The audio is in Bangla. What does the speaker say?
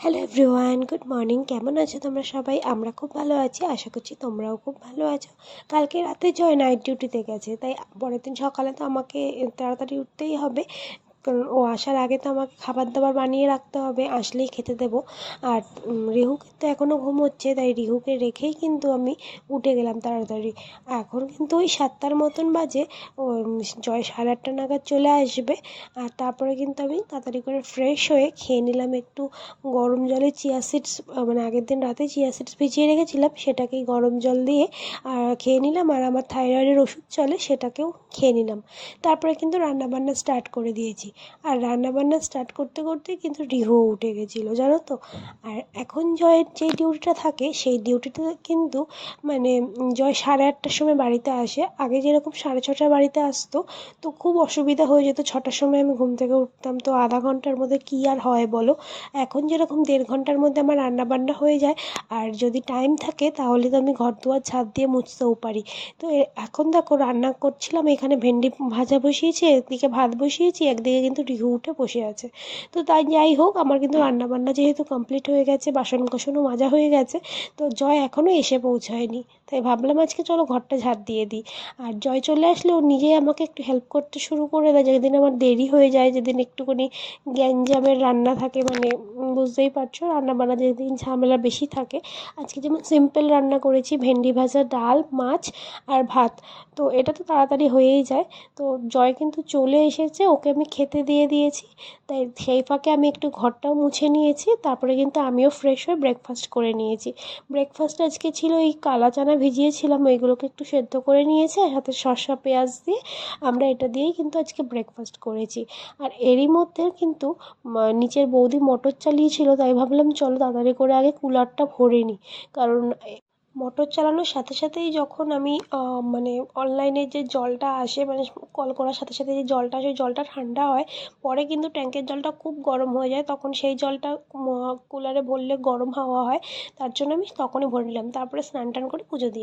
Hello everyone, good morning. কেমন আছো তোমরা সবাই? আমরা খুব ভালো আছি, আশা করছি তোমরাও খুব ভালো আছো। কালকে রাতে জয় নাইট ডিউটিতে গেছে, তাই পরের দিন সকালে তো আমাকে তাড়াতাড়ি উঠতেই হবে, কারণ ও আসার আগে তো আমাকে খাবার দাবার বানিয়ে রাখতে হবে, আসলেই খেতে দেবো। আর রিহুকে তো এখনও ঘুমোচ্ছে, তাই রিহুকে রেখেই কিন্তু আমি উঠে গেলাম তাড়াতাড়ি। এখন কিন্তু ওই 7টার মতন বাজে। ও জয় 8:30 নাগাদ চলে আসবে। আর তারপরে কিন্তু আমি তাড়াতাড়ি করে ফ্রেশ হয়ে খেয়ে নিলাম একটু গরম জলে চিয়া সিডস, মানে আগের দিন রাতে চিয়া সিডস ভিজিয়ে রেখেছিলাম, সেটাকেই গরম জল দিয়ে আর খেয়ে নিলাম। আর আমার থাইরয়েডের ওষুধ চলে, সেটাকেও খেয়ে নিলাম। তারপরে কিন্তু রান্নাবান্না স্টার্ট করে দিয়েছি। আর রান্নাবান্না স্টার্ট করতে করতে কিন্তু রিহুও উঠে গেছিলো, জানো তো। আর এখন জয়ের যে ডিউটিটা থাকে, সেই ডিউটিটা কিন্তু মানে জয় 8:30টার সময় বাড়িতে আসে। আগে যেরকম 6:30টায় বাড়িতে আসতো, তো খুব অসুবিধা হয়ে যেত। 6টার সময় আমি ঘুম থেকে উঠতাম, তো আধা ঘন্টার মধ্যে কী আর হয় বলো। এখন যেরকম 1.5 ঘন্টার মধ্যে আমার রান্নাবান্না হয়ে যায়। আর যদি টাইম থাকে তাহলে তো আমি ঘর দুয়ার ঝাঁট দিয়ে মুছতেও পারি। তো এখন দেখো রান্না করছিলাম, এখানে ভেন্ডি ভাজা বসিয়েছি, একদিকে ভাত বসিয়েছি, একদিকে কিন্তু রিহু উঠে বসে আছে। তো তাই যাই হোক, আমার কিন্তু রান্নাবান্না যেহেতু কমপ্লিট হয়ে গেছে, বাসন কোসনও মাজা হয়ে গেছে, তো জয় এখনও এসে পৌঁছায়নি। তাই ভাবলাম আজকে চলো ঘরটা ঝাঁট দিয়ে দিই। আর জয় চলে আসলে ও নিজেই আমাকে একটু হেল্প করতে শুরু করে দেয়, যেদিন আমার দেরি হয়ে যায়, যেদিন একটুখানি গ্যাঞ্জামের রান্না থাকে, মানে বুঝতেই পারছো, রান্নাবান্না যেদিন ঝামেলা বেশি থাকে। আজকে যেমন সিম্পল রান্না করেছি, ভেন্ডি ভাজা, ডাল, মাছ আর ভাত। তো এটা তো তাড়াতাড়ি হয়েই যায়। তো জয় কিন্তু চলে এসেছে, ওকে আমি খেতে দিয়ে দিয়েছি। তাই সেই ফাঁকে আমি একটু ঘরটাও মুছে নিয়েছি। তারপরে কিন্তু আমিও ফ্রেশ হয়ে ব্রেকফাস্ট করে নিয়েছি। ব্রেকফাস্ট আজকে ছিল এই কালা চানা ভিজিয়েছিলাম, ওইগুলোকে একটু সেদ্ধ করে নিয়েছি, আর সাথে শসা পেঁয়াজ দিয়ে আমরা এটা দিয়েই কিন্তু আজকে ব্রেকফাস্ট করেছি। আর এরই মধ্যে কিন্তু নিচের বৌদি মোটর চালিয়েছিল, তাই ভাবলাম চলো তাড়াতাড়ি করে আগে কুলারটা ভরে নিই। কারণ মোটর চালানোর সাথে সাথেই যখন আমি মানে অনলাইনে যে জলটা আসে, মানে কল করার সাথে সাথে যে জলটা আসে, ওই জলটা ঠান্ডা হয়। পরে কিন্তু ট্যাঙ্কের জলটা খুব গরম হয়ে যায়, তখন সেই জলটা কুলারে ভরলে গরম হাওয়া হয়। তার জন্য আমি তখনই ভরে নিলাম, তারপরে স্নান টান করে পুজো দিয়ে